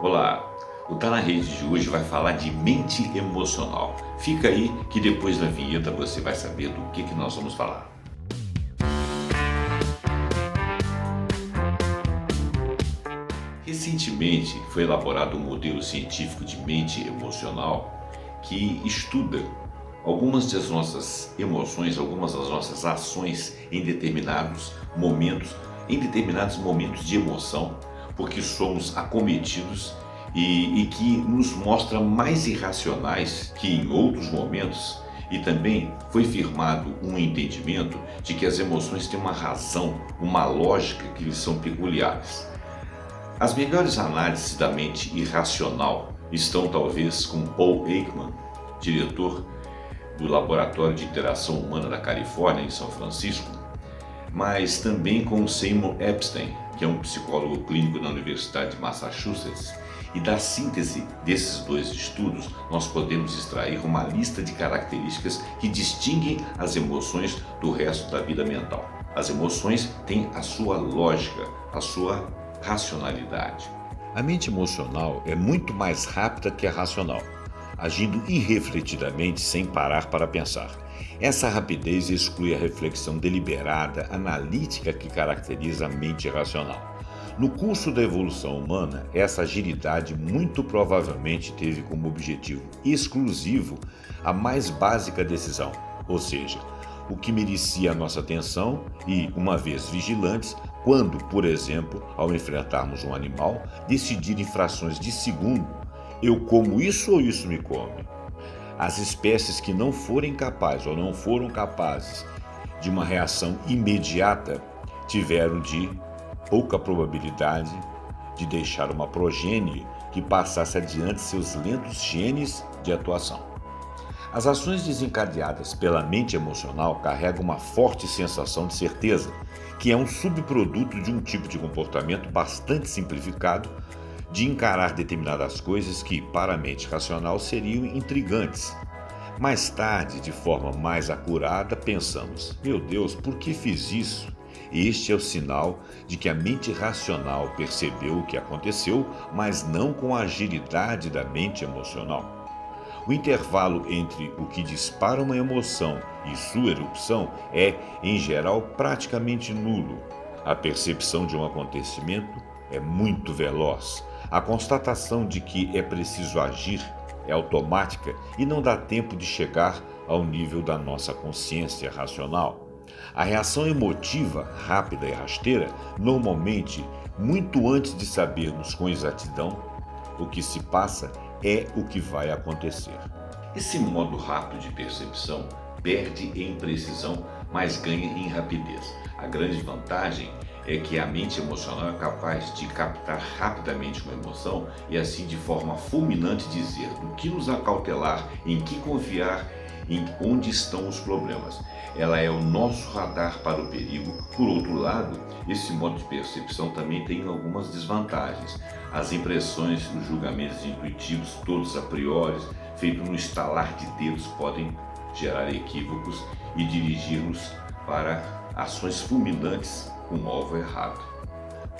Olá, o Tá na Rede de hoje vai falar de mente emocional. Fica aí que depois da vinheta você vai saber do que nós vamos falar. Recentemente foi elaborado um modelo científico de mente emocional que estuda algumas das nossas emoções, algumas das nossas ações em determinados momentos de emoção, porque somos acometidos e que nos mostra mais irracionais que em outros momentos. E também foi firmado um entendimento de que as emoções têm uma razão, uma lógica que lhes são peculiares. As melhores análises da mente irracional estão talvez com Paul Ekman, diretor do Laboratório de Interação Humana da Califórnia, em São Francisco, mas também com Seymour Epstein, que é um psicólogo clínico da Universidade de Massachusetts. E da síntese desses dois estudos, nós podemos extrair uma lista de características que distinguem as emoções do resto da vida mental. As emoções têm a sua lógica, a sua racionalidade. A mente emocional é muito mais rápida que a racional, agindo irrefletidamente sem parar para pensar. Essa rapidez exclui a reflexão deliberada, analítica que caracteriza a mente racional. No curso da evolução humana, essa agilidade muito provavelmente teve como objetivo exclusivo a mais básica decisão, ou seja, o que merecia a nossa atenção e, uma vez vigilantes, quando, por exemplo, ao enfrentarmos um animal, decidir em frações de segundo: eu como isso ou isso me come? As espécies que não forem capazes ou não foram capazes de uma reação imediata tiveram de pouca probabilidade de deixar uma progênie que passasse adiante seus lentos genes de atuação. As ações desencadeadas pela mente emocional carregam uma forte sensação de certeza, que é um subproduto de um tipo de comportamento bastante simplificado de encarar determinadas coisas que, para a mente racional, seriam intrigantes. Mais tarde, de forma mais acurada, pensamos: meu Deus, por que fiz isso? Este é o sinal de que a mente racional percebeu o que aconteceu, mas não com a agilidade da mente emocional. O intervalo entre o que dispara uma emoção e sua erupção é, em geral, praticamente nulo. A percepção de um acontecimento é muito veloz. A constatação de que é preciso agir é automática e não dá tempo de chegar ao nível da nossa consciência racional. A reação emotiva, rápida e rasteira, normalmente, muito antes de sabermos com exatidão o que se passa, é o que vai acontecer. Esse modo rápido de percepção perde em precisão, mas ganha em rapidez. A grande vantagem é que a mente emocional é capaz de captar rapidamente uma emoção e assim de forma fulminante dizer do que nos acautelar, em que confiar, em onde estão os problemas. Ela é o nosso radar para o perigo. Por outro lado, esse modo de percepção também tem algumas desvantagens. As impressões, os julgamentos intuitivos, todos a priori, feitos no estalar de dedos, podem gerar equívocos e dirigir-nos para ações fulminantes com o alvo errado.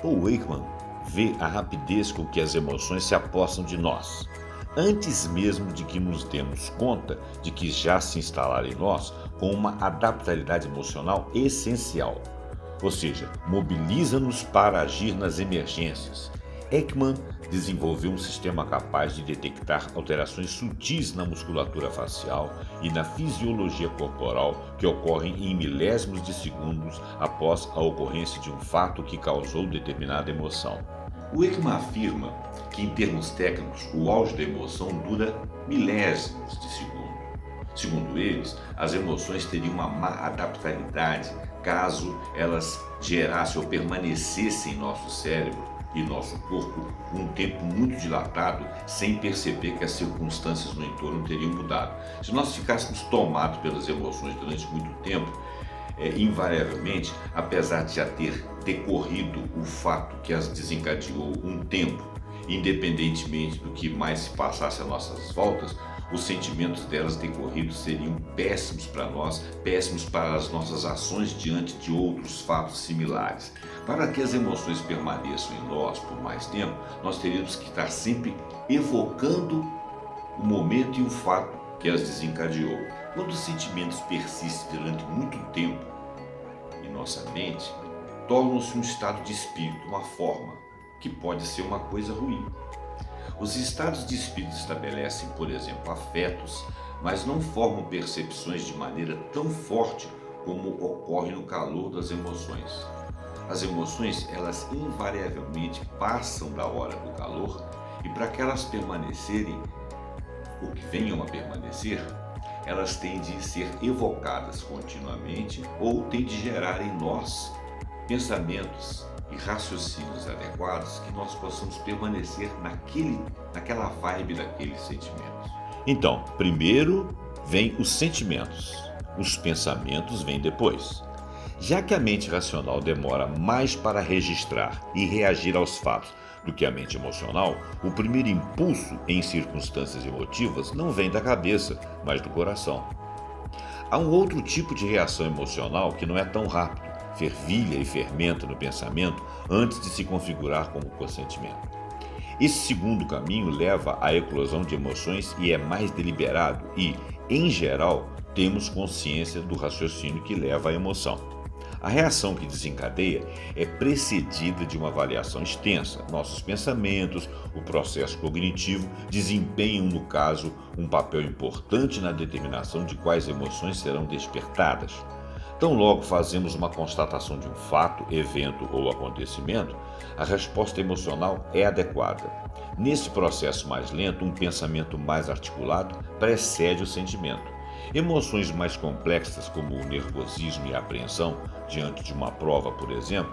Paul Ekman vê a rapidez com que as emoções se apossam de nós, antes mesmo de que nos demos conta de que já se instalaram em nós com uma adaptabilidade emocional essencial, ou seja, mobiliza-nos para agir nas emergências. Ekman desenvolveu um sistema capaz de detectar alterações sutis na musculatura facial e na fisiologia corporal que ocorrem em milésimos de segundos após a ocorrência de um fato que causou determinada emoção. O Ekman afirma que, em termos técnicos, o auge da emoção dura milésimos de segundo. Segundo eles, as emoções teriam uma má adaptabilidade caso elas gerassem ou permanecessem em nosso cérebro e nosso corpo um tempo muito dilatado, sem perceber que as circunstâncias no entorno teriam mudado. Se nós ficássemos tomados pelas emoções durante muito tempo, invariavelmente, apesar de já ter decorrido o fato que as desencadeou um tempo, independentemente do que mais se passasse às nossas voltas, os sentimentos delas decorridos seriam péssimos para nós, péssimos para as nossas ações diante de outros fatos similares. Para que as emoções permaneçam em nós por mais tempo, nós teríamos que estar sempre evocando o momento e o fato que as desencadeou. Quando os sentimentos persistem durante muito tempo em nossa mente, tornam-se um estado de espírito, uma forma, que pode ser uma coisa ruim. Os estados de espírito estabelecem, por exemplo, afetos, mas não formam percepções de maneira tão forte como ocorre no calor das emoções. As emoções, elas invariavelmente passam da hora do calor e para que elas permanecerem, ou que venham a permanecer, elas têm de ser evocadas continuamente ou têm de gerar em nós pensamentos e raciocínios adequados que nós possamos permanecer naquela vibe daqueles sentimentos. Então, primeiro vem os sentimentos, os pensamentos vêm depois. Já que a mente racional demora mais para registrar e reagir aos fatos do que a mente emocional, o primeiro impulso em circunstâncias emotivas não vem da cabeça, mas do coração. Há um outro tipo de reação emocional que não é tão rápido, fervilha e fermenta no pensamento antes de se configurar como consentimento. Esse segundo caminho leva à eclosão de emoções e é mais deliberado e, em geral, temos consciência do raciocínio que leva à emoção. A reação que desencadeia é precedida de uma avaliação extensa. Nossos pensamentos, o processo cognitivo, desempenham, no caso, um papel importante na determinação de quais emoções serão despertadas. Tão logo fazemos uma constatação de um fato, evento ou acontecimento, a resposta emocional é adequada. Nesse processo mais lento, um pensamento mais articulado precede o sentimento. Emoções mais complexas, como o nervosismo e a apreensão diante de uma prova, por exemplo,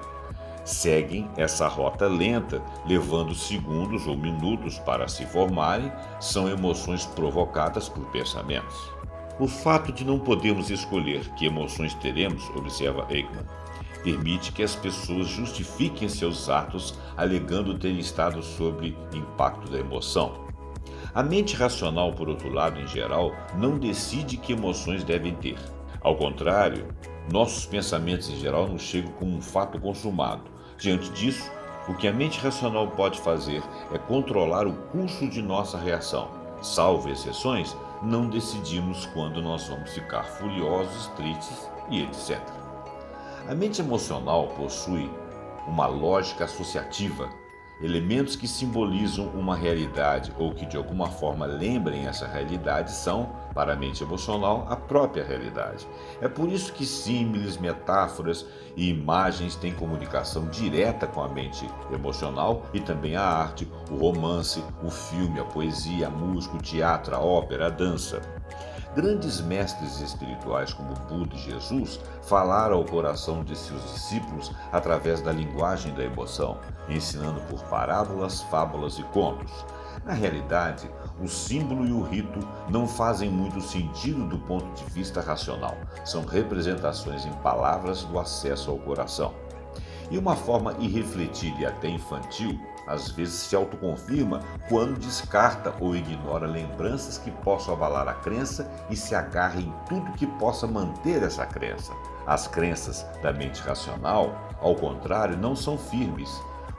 seguem essa rota lenta, levando segundos ou minutos para se formarem, são emoções provocadas por pensamentos. O fato de não podermos escolher que emoções teremos, observa Ekman, permite que as pessoas justifiquem seus atos alegando terem estado sob impacto da emoção. A mente racional, por outro lado, em geral, não decide que emoções devem ter. Ao contrário, nossos pensamentos em geral nos chegam como um fato consumado. Diante disso, o que a mente racional pode fazer é controlar o curso de nossa reação. Salvo exceções, não decidimos quando nós vamos ficar furiosos, tristes e etc. A mente emocional possui uma lógica associativa, elementos que simbolizam uma realidade ou que de alguma forma lembrem essa realidade são, para a mente emocional, a própria realidade. É por isso que símiles, metáforas e imagens têm comunicação direta com a mente emocional e também a arte, o romance, o filme, a poesia, a música, o teatro, a ópera, a dança. Grandes mestres espirituais como Buda e Jesus falaram ao coração de seus discípulos através da linguagem da emoção, ensinando por parábolas, fábulas e contos. Na realidade, o símbolo e o rito não fazem muito sentido do ponto de vista racional. São representações em palavras do acesso ao coração. E uma forma irrefletida e até infantil, às vezes se autoconfirma quando descarta ou ignora lembranças que possam abalar a crença e se agarra em tudo que possa manter essa crença. As crenças da mente racional, ao contrário, não são firmes.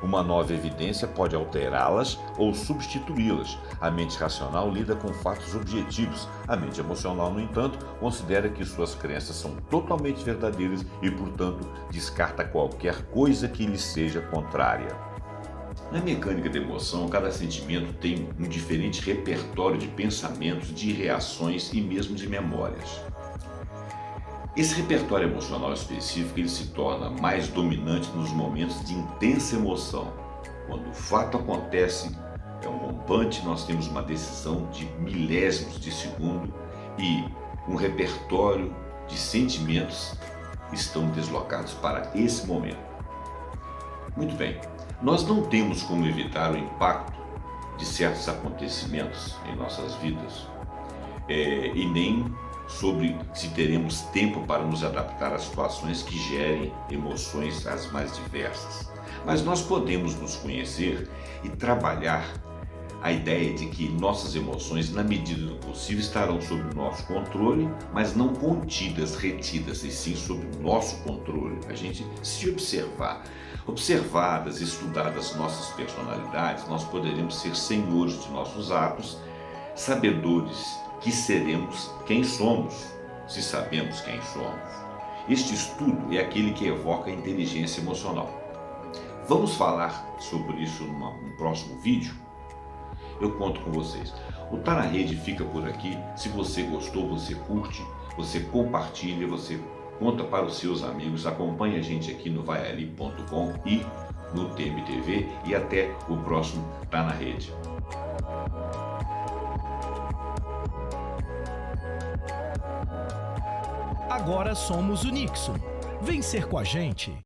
Uma nova evidência pode alterá-las ou substituí-las. A mente racional lida com fatos objetivos. A mente emocional, no entanto, considera que suas crenças são totalmente verdadeiras e, portanto, descarta qualquer coisa que lhe seja contrária. Na mecânica da emoção, cada sentimento tem um diferente repertório de pensamentos, de reações e mesmo de memórias. Esse repertório emocional específico ele se torna mais dominante nos momentos de intensa emoção. Quando o fato acontece, é um rompante, nós temos uma decisão de milésimos de segundo e um repertório de sentimentos estão deslocados para esse momento. Muito bem, nós não temos como evitar o impacto de certos acontecimentos em nossas vidas e nem sobre se teremos tempo para nos adaptar a situações que gerem emoções as mais diversas. Mas nós podemos nos conhecer e trabalhar A ideia de que nossas emoções, na medida do possível, estarão sob o nosso controle, mas não contidas, retidas, e sim sob o nosso controle. A gente se observar. Observadas, estudadas nossas personalidades, nós poderemos ser senhores de nossos atos, sabedores que seremos quem somos, se sabemos quem somos. Este estudo é aquele que evoca a inteligência emocional. Vamos falar sobre isso num próximo vídeo? Eu conto com vocês. O Tá na Rede fica por aqui. Se você gostou, você curte, você compartilha, você conta para os seus amigos, acompanhe a gente aqui no vaiali.com e no TMTV e até o próximo Tá na Rede. Agora somos o Nixon. Vem ser com a gente.